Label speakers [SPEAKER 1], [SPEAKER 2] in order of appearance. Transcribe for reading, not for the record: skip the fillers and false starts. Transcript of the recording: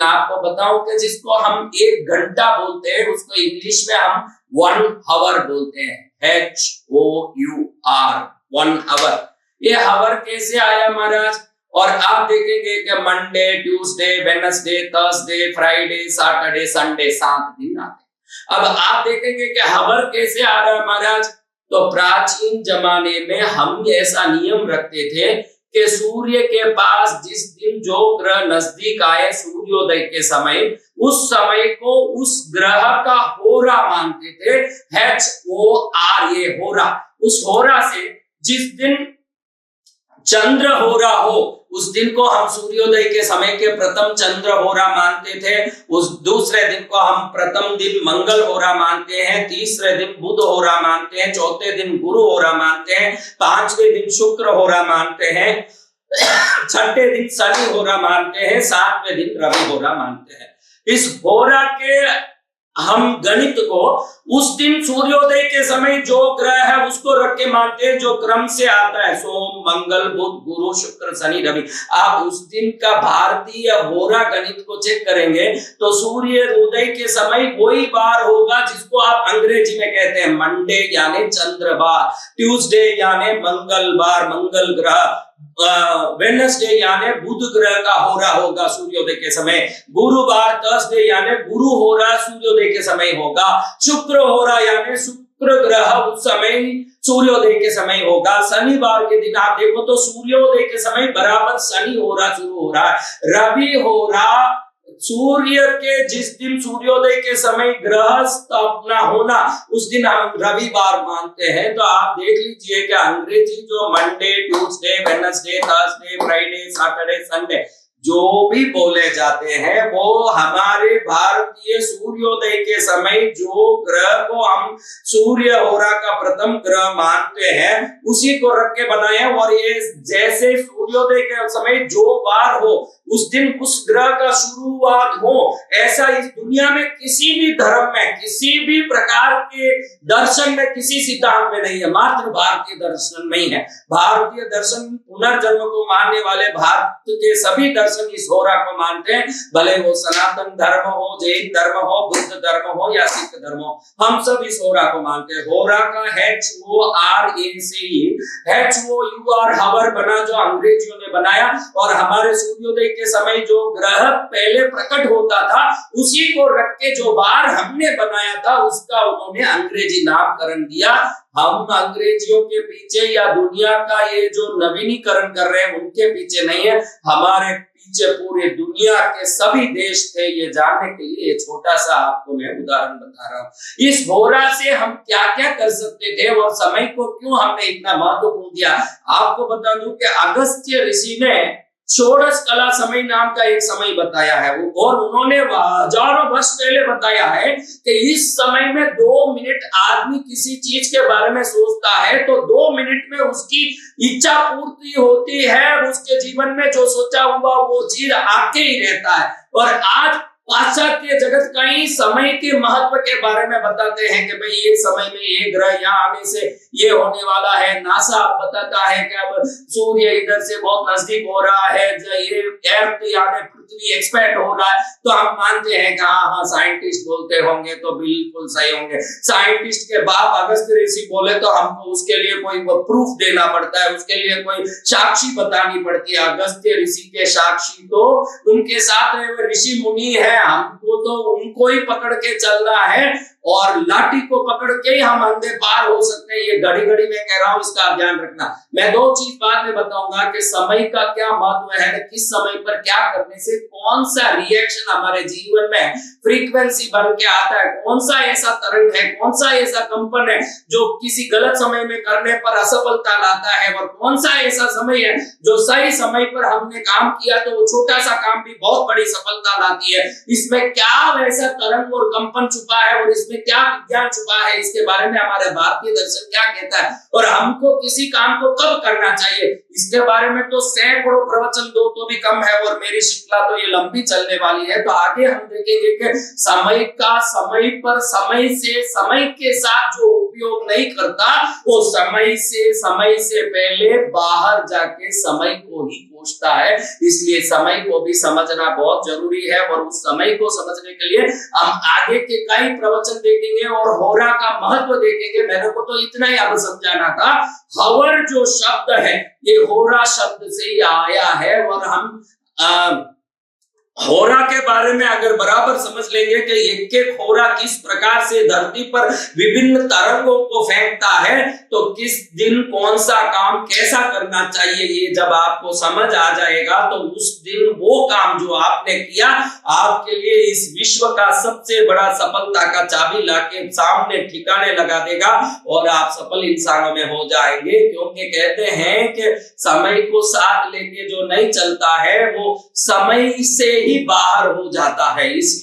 [SPEAKER 1] आपको बताऊं कि जिसको हम 1 घंटा बोलते हैं उसको इंग्लिश में हम 1 आवर बोलते हैं, HOUR, 1 आवर। ये हावर कैसे आया महाराज? और आप देखेंगे कि Monday, Tuesday, Wednesday, Thursday, Friday, Saturday, Sunday 7 दिन आते हैं। अब आप देखेंगे कि हावर कैसे आ रहा है महाराज? तो प्राचीन जमाने में हम ऐसा नियम रखते थे कि सूर्य के पास जिस दिन जो ग्रह नजदीक आए सूर्योदय के समय, उस समय को उस ग्रह का होरा मानते थे, HORA, होरा। उस होरा से जिस दिन चंद्र होरा हो उस दिन को हम सूर्योदय के समय के प्रथम चंद्र होरा मानते थे। उस दूसरे दिन को हम प्रथम दिन मंगल होरा मानते हैं, तीसरे दिन बुध होरा मानते हैं, चौथे दिन गुरु होरा मानते हैं, 5वें दिन शुक्र होरा मानते हैं, 6ठे दिन शनि होरा मानते हैं, 7वें दिन रवि होरा मानते हैं। इस होरा के हम गणित को उस दिन सूर्योदय के समय जो ग्रह है उसको रख के मानते हैं, जो क्रम से आता है, सोम, मंगल, बुध, गुरु, शुक्र, शनि, रवि। आप उस दिन का भारतीय होरा गणित को चेक करेंगे तो सूर्योदय के समय वही बार होगा जिसको आप अंग्रेजी में कहते हैं मंडे यानी चंद्रवार, ट्यूसडे यानी मंगलवार, मंगल ग्रह, वेडनेसडे यानी बुध ग्रह का होरा होगा सूर्योदय के समय, गुरुवार थर्सडे यानी गुरु होरा सूर्योदय के समय होगा, शुक्र होरा यानी शुक्र ग्रह उस समय सूर्योदय के समय होगा, शनिवार के दिन आप देखो तो सूर्योदय के समय बराबर शनि होरा शुरू हो रहा है, रवि होरा सूर्य के जिस दिन सूर्योदय के समय ग्रह स्थापना होना उस दिन हम रविवार मानते हैं। तो आप देख लीजिए कि अंग्रेजी जो Monday, Tuesday, Wednesday, Thursday, Friday, Saturday, Sunday जो भी बोले जाते हैं वो हमारे भारतीय सूर्योदय के समय जो ग्रह को हम सूर्य होरा का प्रथम ग्रह मानते हैं उसी को रख के बनाए। और ये जैसे सूर्योदय के समय जो बार हो उस दिन उस ग्रह का शुरुआत हो, ऐसा इस दुनिया में किसी भी धर्म में, किसी भी प्रकार के दर्शन में, किसी सिद्धांत में नहीं है, मात्र भारतीय दर्शन में ही है। भारतीय दर्शन पुनर्जन्म को मानने वाले भारत के सभी दर्शन इस होरा को मानते हैं, भले वो सनातन धर्म हो, जैन धर्म हो, बुद्ध धर्म हो या सिख धर्म हो, हम सब इस होरा को मानते हैं। होरा का HORA से ही HOUR हावर बना जो अंग्रेजियों ने बनाया, और हमारे सूर्योदय के समय जो ग्रह पहले प्रकट होता था उसी को रख के जो बार हमने बनाया था उसका उन्होंने अंग्रेजी नामकरण दिया। हम अंग्रेजियों के पीछे या दुनिया का ये जो नवीनीकरण कर रहे हैं उनके पीछे नहीं है, हमारे पीछे पूरे दुनिया के सभी देश थे। ये जानने के लिए ये छोटा सा आपको मैं उदाहरण बता रहा हूँ। इस होरा से हम क्या क्या कर सकते थे और समय को क्यों हमने इतना महत्वपूर्ण दिया, आपको बता दूं कि अगस्त्य ऋषि ने षोडश कला समय नाम का एक समय बताया है वो, और उन्होंने हजारों वर्ष पहले बताया है कि इस समय में 2 मिनट आदमी किसी चीज के बारे में सोचता है तो 2 मिनट में उसकी इच्छा पूर्ति होती है, उसके जीवन में जो सोचा हुआ वो चीज आके ही रहता है। और आज पाश्चात्य जगत कई समय के महत्व के बारे में बताते हैं कि भाई ये समय में ये ग्रह यहाँ आने से ये होने वाला है। नासा बताता है कि अब सूर्य इधर से बहुत नजदीक हो रहा है, ये अर्थ यानी पृथ्वी एक्सपैंड हो रहा है। तो हम मानते हैं कि हाँ साइंटिस्ट बोलते होंगे तो बिल्कुल सही होंगे। साइंटिस्ट के बाप अगस्त्य ऋषि बोले तो हमको उसके लिए कोई प्रूफ देना पड़ता है, उसके लिए कोई साक्षी बतानी पड़ती है। अगस्त्य ऋषि के साक्षी तो उनके साथ रहे ऋषि मुनि है, हमको तो उनको ही पकड़ के चलना है और लाठी को पकड़ के ही हम अंधे पार हो सकते हैं। ये घड़ी घड़ी में कह रहा हूं, इसका ध्यान रखना। मैं 2 चीज बाद में बताऊंगा कि समय का क्या महत्व है, किस समय पर क्या करने से कौन सा रिएक्शन हमारे जीवन में फ्रीक्वेंसी बन के आता है, कौन सा ऐसा तरंग है, कौन सा ऐसा कंपन है जो किसी गलत समय में करने पर असफलता लाता है, और कौन सा ऐसा समय है जो सही समय पर हमने काम किया तो वो छोटा सा काम भी बहुत बड़ी सफलता लाती है। इसमें क्या वैसा तरंग और कंपन छुपा है और इसमें इसमें क्या विज्ञान छुपा है, इसके बारे में हमारे भारतीय दर्शन क्या कहता है, और हमको किसी काम को कब करना चाहिए, इसके बारे में तो सैकड़ों प्रवचन दो तो भी कम है, और मेरी श्रृंखला तो ये लंबी चलने वाली है। तो आगे हम देखेंगे कि समय का समय पर समय से समय के साथ जो उपयोग नहीं करता वो समय से पहले बाहर जाके समय को ही कोसता है। इसलिए समय को भी समझना बहुत जरूरी है, और उस समय को समझने के लिए हम आगे के कई प्रवचन देखेंगे और होरा का महत्व देखेंगे। मेरे को तो इतना ही अब समझाना था। हवर जो शब्द है ये होरा शब्द से ही आया है, और हम होरा के बारे में अगर बराबर समझ लेंगे कि एक एक होरा किस प्रकार से धरती पर विभिन्न तरंगों को फेंकता है, तो किस दिन कौन सा काम कैसा करना चाहिए, ये जब आपको समझ आ जाएगा तो उस दिन वो काम जो आपने किया आपके लिए इस विश्व का सबसे बड़ा सफलता का चाबी लाके सामने ठिकाने लगा देगा, और आप सफल इंसानों में हो जाएंगे। क्योंकि कहते हैं कि समय को साथ लेके जो नहीं चलता है वो समय से ही बाहर हो जाता है। इस